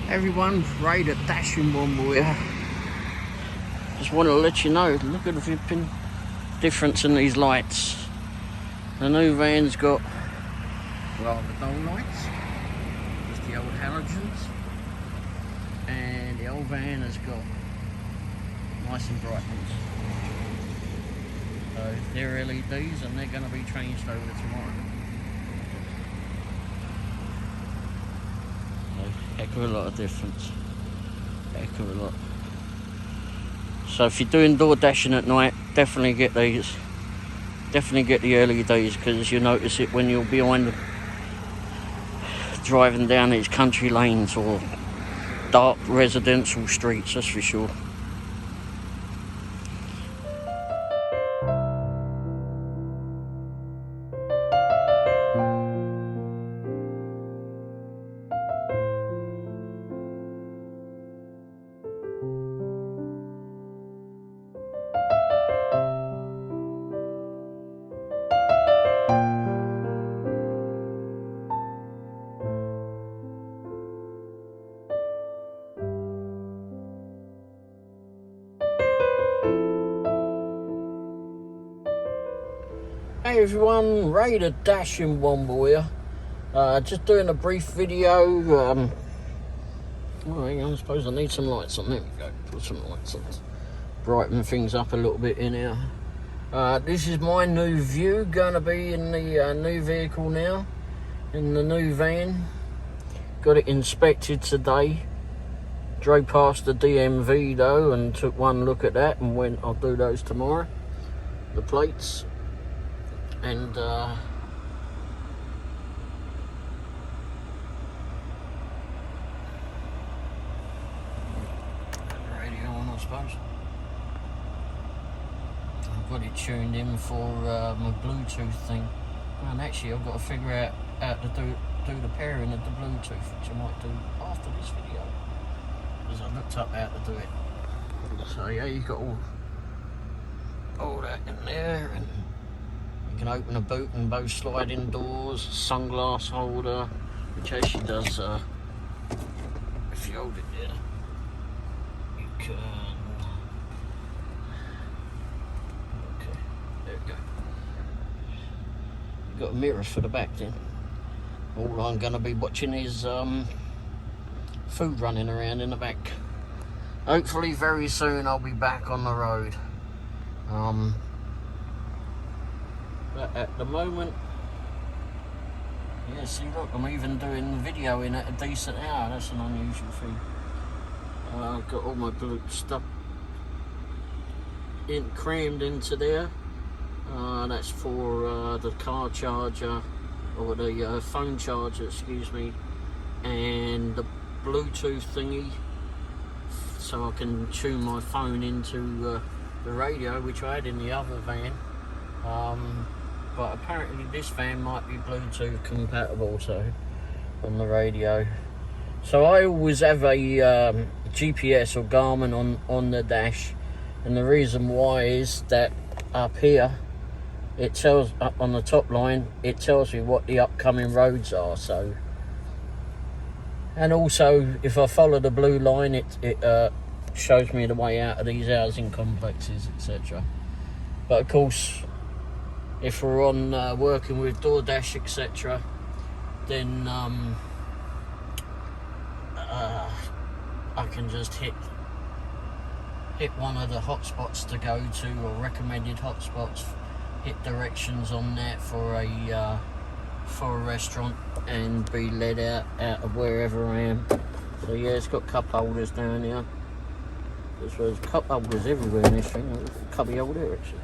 Everyone, Ray the Dashing One here. Just want to let you know, look at the flipping difference in these lights. The new van's got rather dull lights, just the old halogens, and the old van has got nice and bright ones. So they're LEDs and they're going to be changed over tomorrow. Heck of a lot of difference. Heck of a lot. So if you're doing door dashing at night, definitely get these. Definitely get the LEDs, because you'll notice it when you're behind driving down these country lanes or dark residential streets, that's for sure. Hey everyone, Ray the Dashing One here. Just doing a brief video. I suppose I need some lights on. There we go. Put some lights on. Brighten things up a little bit in here. This is my new view. Going to be in the new vehicle now, in the new van. Got it inspected today. Drove past the DMV though and took one look at that and went, I'll do those tomorrow. The plates. And radio on, I suppose. I've got it tuned in for my Bluetooth thing, and actually I've got to figure out how to do the pairing of the Bluetooth, which I might do after this video, because I looked up how to do it. So yeah, you've got all that in there, and you can open a boot and both sliding doors, sunglass holder, which actually does, if you hold it there, you can, okay, there we go. You've got a mirror for the back then. All I'm going to be watching is food running around in the back. Hopefully very soon I'll be back on the road. But at the moment, yeah, see look, I'm even doing video in at a decent hour. That's an unusual thing. I've got all my stuff crammed into there. That's for the car charger, or the phone charger, excuse me, and the Bluetooth thingy, so I can tune my phone into the radio, which I had in the other van. But apparently this van might be Bluetooth compatible, so on the radio. So I always have a GPS or Garmin on the dash, and the reason why is that up here it tells, up on the top line, it tells me what the upcoming roads are. So, and also if I follow the blue line, it shows me the way out of these housing complexes, etc. But of course, if we're on working with DoorDash, etc., then I can just hit one of the hotspots to go to, or recommended hotspots, hit directions on that for a restaurant, and be led out of wherever I am. So yeah, it's got cup holders down here. There's cup holders everywhere in this thing. There's a cubby holder actually.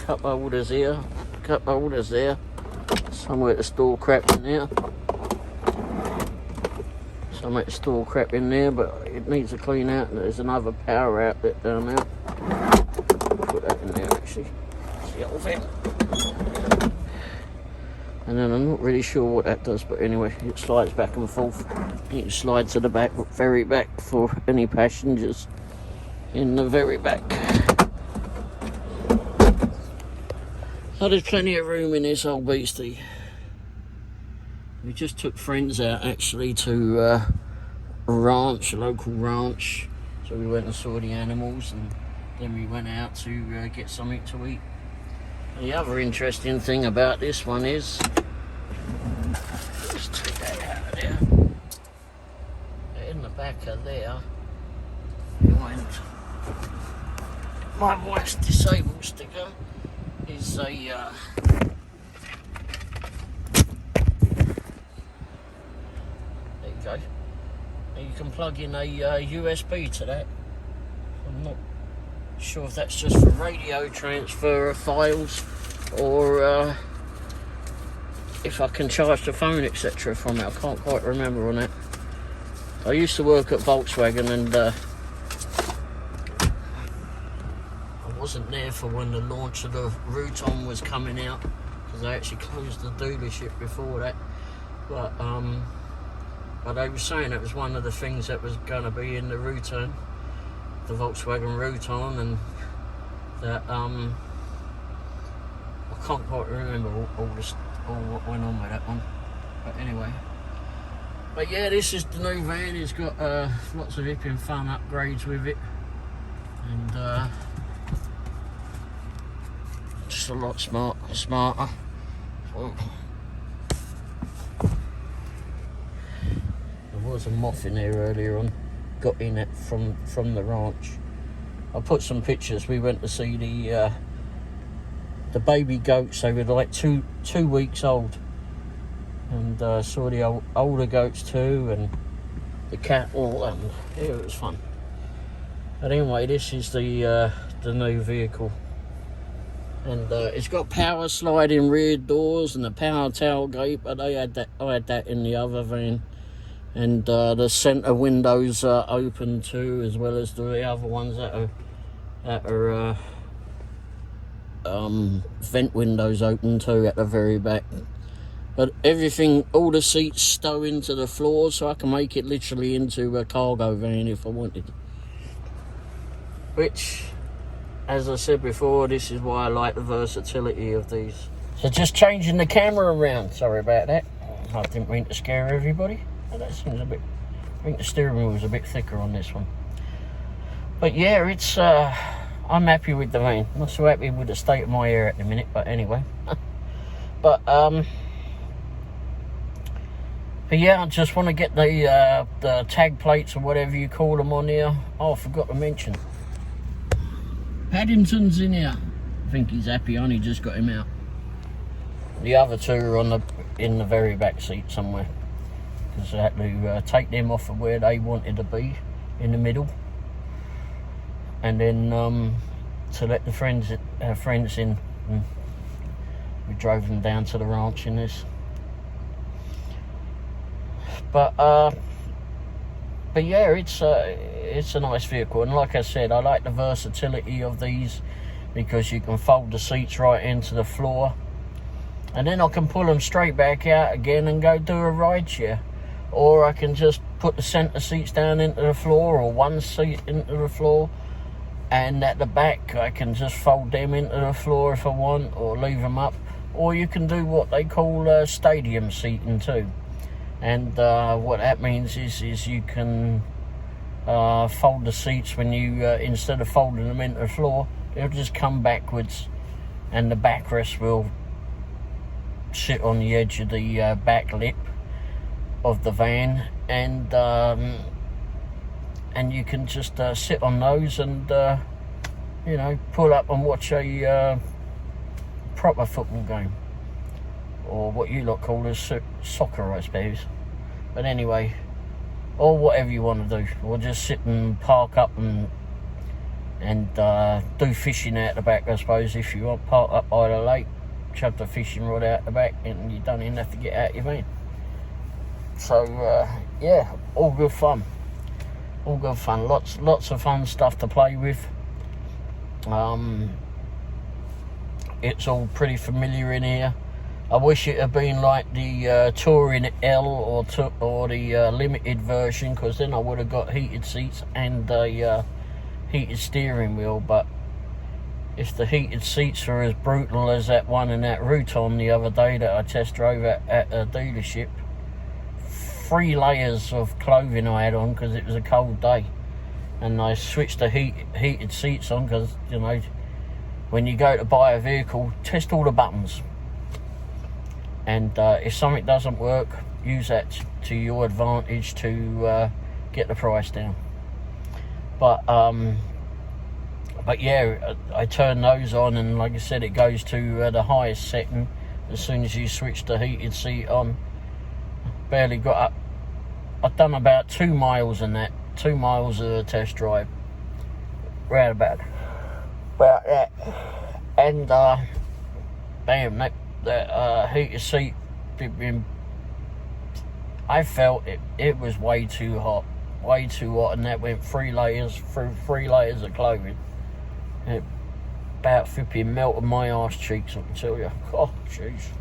Cup holders here, cup holders there, somewhere to store crap in there, somewhere to store crap in there, but it needs to clean out. There's another power outlet down there. Put that in there actually. It's the old thing. And then I'm not really sure what that does, but anyway, it slides back and forth. You can slide to the back, very back, for any passengers in the very back. So there's plenty of room in this old beastie. We just took friends out actually to a local ranch. So we went and saw the animals, and then we went out to get something to eat. And the other interesting thing about this one is, let's take that out of there. In the back of there, behind my wife's disabled sticker, is a there you go. And you can plug in a USB to that. I'm not sure if that's just for radio transfer of files, or if I can charge the phone etc. from it. I can't quite remember on that. I used to work at Volkswagen, and I wasn't there for when the launch of the Raytown was coming out, because they actually closed the dealership before that. But they were saying it was one of the things that was going to be in the Raytown, the Volkswagen Raytown, and that I can't quite remember all what went on with that one. But anyway. But yeah, this is the new van. It's got lots of hip and fun upgrades with it, and just a lot smarter. There was a moth in there earlier on. Got in it from the ranch. I put some pictures. We went to see the baby goats. They were like two weeks old. And saw the older goats too, and the cattle, and yeah, it was fun. But anyway, this is the new vehicle, and it's got power sliding rear doors and the power tailgate. But I had that in the other van, and the centre windows are open too, as well as the other ones that are vent windows open too at the very back. But everything, all the seats stow into the floor, so I can make it literally into a cargo van if I wanted. Which, as I said before, this is why I like the versatility of these. So just changing the camera around, sorry about that. I didn't mean to scare everybody. That seems a bit, I think the steering wheel is a bit thicker on this one. But yeah, it's, I'm happy with the van. Not so happy with the state of my hair at the minute, but anyway. But yeah, I just want to get the tag plates or whatever you call them on here. Oh, I forgot to mention. Paddington's in here. I think he's happy. I only just got him out. The other two are in the very back seat somewhere, because I had to take them off of where they wanted to be, in the middle, and then to let the friends in. We drove them down to the ranch in this. But yeah, it's a nice vehicle, and like I said, I like the versatility of these, because you can fold the seats right into the floor, and then I can pull them straight back out again and go do a ride share, or I can just put the centre seats down into the floor, or one seat into the floor, and at the back I can just fold them into the floor if I want, or leave them up, or you can do what they call stadium seating too. And what that means is you can fold the seats when you, instead of folding them into the floor, they'll just come backwards, and the backrest will sit on the edge of the back lip of the van, and you can just sit on those and you know, pull up and watch a proper football game, or what you lot call as soccer, I suppose. But anyway, or whatever you want to do, or just sit and park up and do fishing out the back, I suppose, if you want. Park up by the lake, chuck the fishing rod out the back, and you don't even have to get out your van. So yeah, all good fun. All good fun. Lots of fun stuff to play with. It's all pretty familiar in here. I wish it had been like the Touring L or the limited version, because then I would have got heated seats and a heated steering wheel. But if the heated seats are as brutal as that one in that Raytown the other day that I test drove at a dealership, 3 layers of clothing I had on because it was a cold day, and I switched the heated seats on because, you know, when you go to buy a vehicle, test all the buttons, and if something doesn't work, use that to your advantage to get the price down. But yeah, I turned those on, and like I said, it goes to the highest setting as soon as you switch the heated seat on. Barely got up. I've done about 2 miles in that. 2 miles of a test drive. Right about that. And bam, that heated seat, I felt it was way too hot, and that went 3 layers through 3 layers of clothing. It about flipping melted my arse cheeks, I can tell you. Oh, jeez.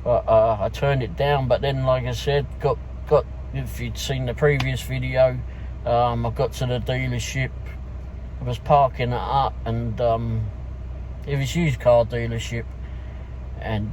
But I turned it down, but then, like I said, got if you'd seen the previous video, I got to the dealership. I was parking it up, and it was a used car dealership, and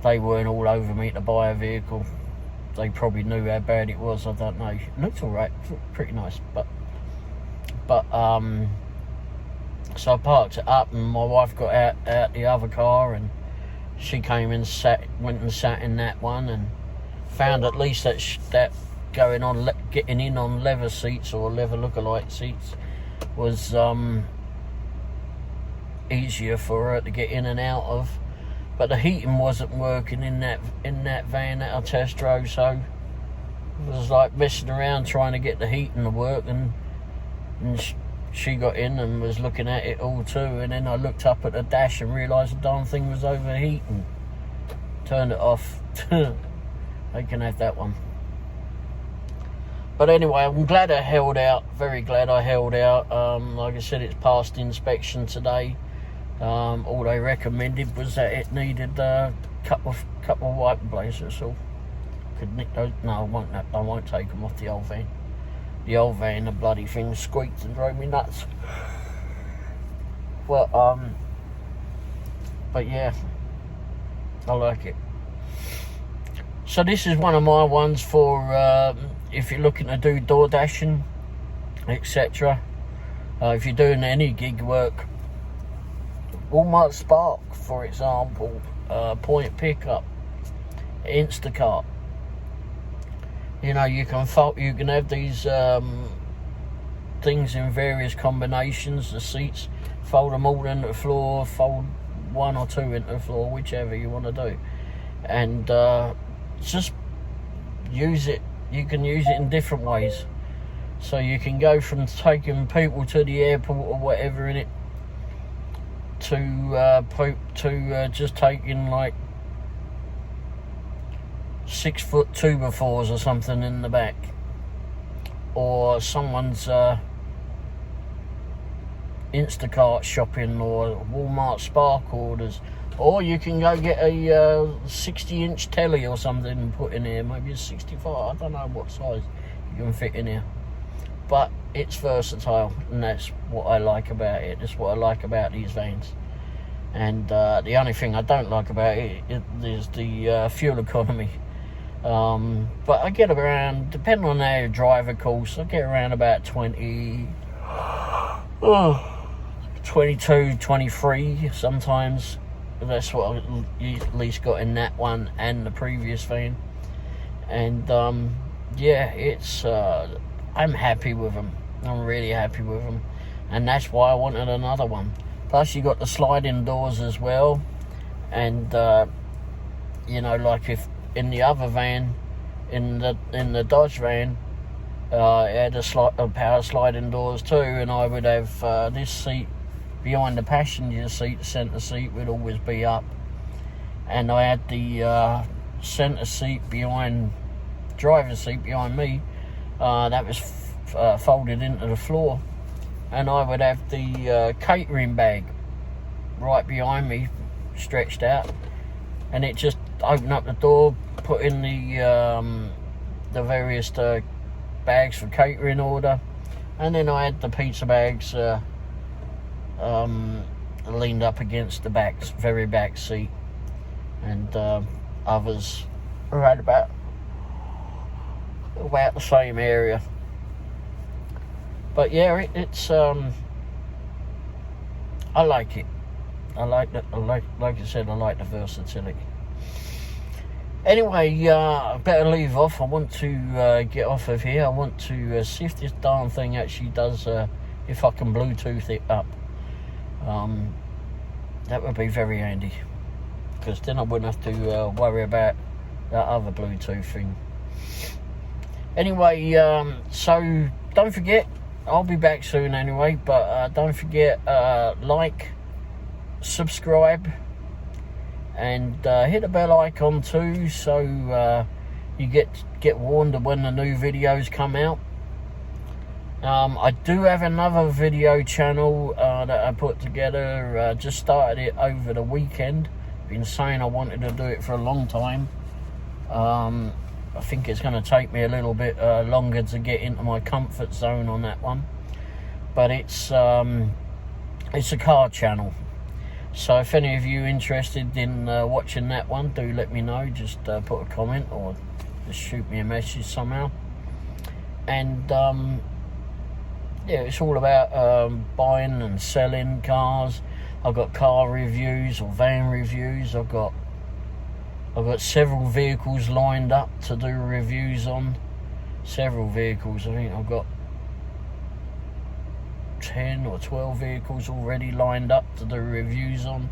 they weren't all over me to buy a vehicle. They probably knew how bad it was, I don't know. It looked alright, pretty nice, but so I parked it up, and my wife got out the other car, and she came and went and sat in that one, and found at least that going on, getting in on leather seats or leather lookalike seats was easier for her to get in and out of. But the heating wasn't working in that van that I test drove, so it was like messing around trying to get the heating to work, and she got in and was looking at it all too, and then I looked up at the dash and realised the darn thing was overheating. Turned it off. They can have that one. But anyway, I'm glad I held out, very glad I held out. Like I said, it's passed inspection today. All they recommended was that it needed a couple of wiper blades, that's all. Could nick those. No, I won't take them off the old van. The old van, the bloody thing squeaked and drove me nuts. Well, but yeah, I like it. So this is one of my ones for if you're looking to do door dashing, etc. If you're doing any gig work, Walmart Spark, for example, point pickup, Instacart. You know, you can have these things in various combinations. The seats, fold them all into the floor, fold 1 or 2 into the floor, whichever you want to do, and just use it. You can use it in different ways. So you can go from taking people to the airport or whatever in it to just taking like 6-foot 2x4s or something in the back, or someone's Instacart shopping or Walmart Spark orders, or you can go get a 60-inch telly or something and put in here, maybe a 65, I don't know what size you can fit in here, but it's versatile, and that's what I like about it. That's what I like about these vans. And the only thing I don't like about it is the fuel economy. But I get around, depending on how you drive, of course, I get around about 22, 23 sometimes. That's what I at least got in that one and the previous van. And yeah, it's I'm happy with them. I'm really happy with them, and that's why I wanted another one. Plus, you got the sliding doors as well, and you know, like if in the other van, in the Dodge van, it had power sliding doors too, and I would have this seat behind the passenger seat, the centre seat would always be up, and I had the centre seat behind, driver's seat behind me, that was folded into the floor, and I would have the catering bag right behind me, stretched out, and it just opened up the door, put in the various bags for catering order, and then I had the pizza bags leaned up against the very back seat, and others right about about the same area. But yeah, it's I like it. I like that. Like I said, I like the versatility. Anyway, I better leave off. I want to get off of here. I want to see if this darn thing actually does, if I can Bluetooth it up. That would be very handy, because then I wouldn't have to worry about that other Bluetooth thing. Anyway, so don't forget, I'll be back soon anyway, but don't forget, like, subscribe, and hit the bell icon too, so you get warned of when the new videos come out. I do have another video channel that I put together, just started it over the weekend. Been saying I wanted to do it for a long time. I think it's going to take me a little bit longer to get into my comfort zone on that one, but it's a car channel. So if any of you interested in watching that one, do let me know. Just put a comment or just shoot me a message somehow. And yeah, it's all about buying and selling cars. I've got car reviews or van reviews. I've got several vehicles lined up to do reviews on. Several vehicles. I think I've got 10 or 12 vehicles already lined up to do reviews on.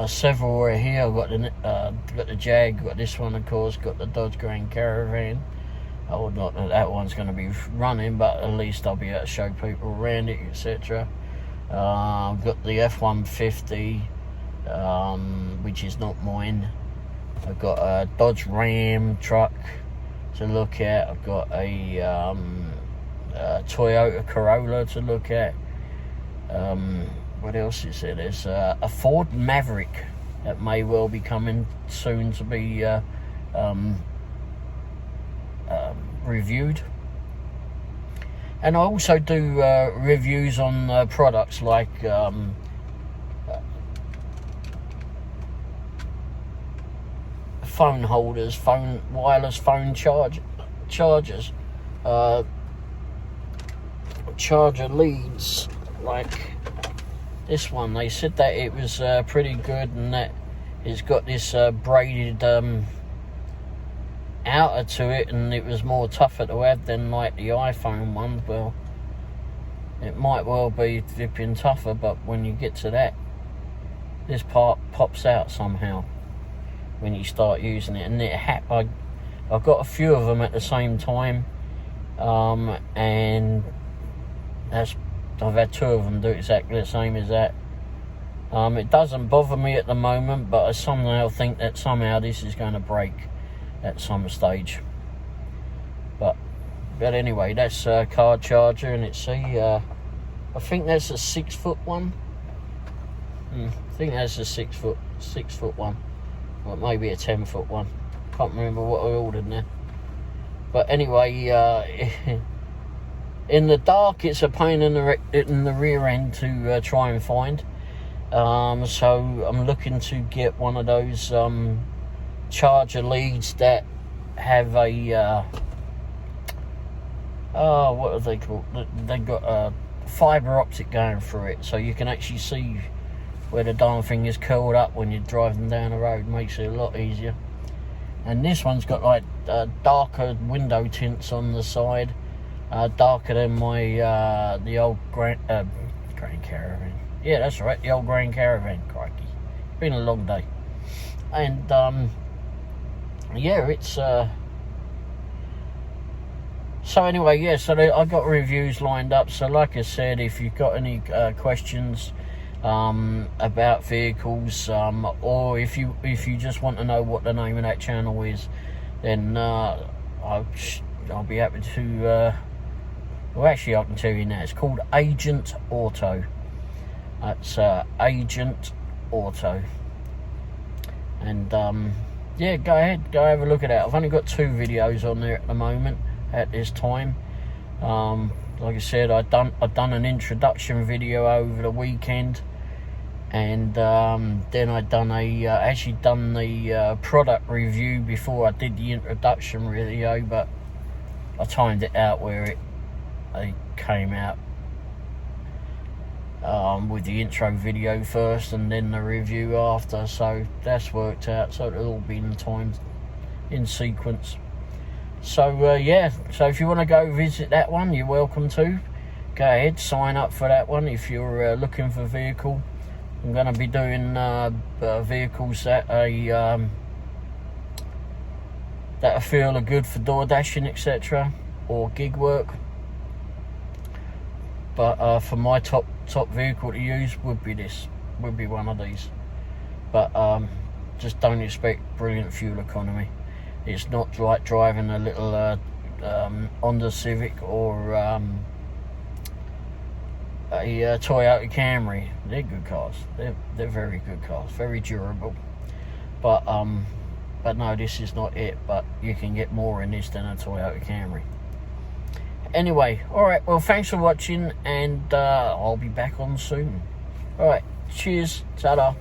Several are here. I've got the Jag, got this one, of course, got the Dodge Grand Caravan. Oh, not that one's going to be running, but at least I'll be able to show people around it, etc. I've got the F-150, which is not mine. I've got a Dodge Ram truck to look at. I've got a Toyota Corolla to look at. What else is there? There's a Ford Maverick that may well be coming soon to be reviewed. And I also do reviews on products like phone holders, wireless phone chargers, charger leads, like this one. They said that it was pretty good, and that it's got this braided outer to it, and it was more tougher to have than like the iPhone one. Well, it might well be flipping tougher, but when you get to that, this part pops out somehow when you start using it. And I've got a few of them at the same time, and I've had two of them do exactly the same as that. It doesn't bother me at the moment, but I somehow think that somehow this is going to break at some stage. But anyway, that's a car charger, and it's I think that's a 6 foot one. I think that's a 6 foot one, or maybe a 10 foot one. Can't remember what I ordered now. But anyway, in the dark, it's a pain in the rear end to try and find. So I'm looking to get one of those charger leads that have a what are they called? They got a fibre optic going through it, so you can actually see where the darn thing is curled up when you're driving down the road. Makes it a lot easier. And this one's got like darker window tints on the side, darker than my the old Grand Caravan. Yeah, that's right, the old Grand Caravan. Crikey, it's been a long day. And yeah, it's so anyway, yeah, so I got reviews lined up. So like I said, if you've got any questions about vehicles, or if you just want to know what the name of that channel is, then I'll be happy to well, actually I can tell you now, it's called Agent Auto. That's Agent Auto. And yeah, go ahead, go have a look at that. I've only got 2 videos on there at the moment, at this time. Like I said, I've done an introduction video over the weekend, and then I'd done actually done the product review before I did the introduction video. But I timed it out where it came out with the intro video first and then the review after, so that's worked out, so it'll all be timed in sequence. So yeah, so if you want to go visit that one, you're welcome to. Go ahead, sign up for that one if you're looking for a vehicle. I'm going to be doing vehicles that I feel are good for door dashing, etc., or gig work. But for my top vehicle to use would be one of these. But just don't expect brilliant fuel economy. It's not like driving a little Honda Civic or a Toyota Camry. They're good cars. They're very good cars, very durable. But no, this is not it. But you can get more in this than a Toyota Camry. Anyway, alright, well, thanks for watching, and I'll be back on soon. Alright, cheers, ta-da.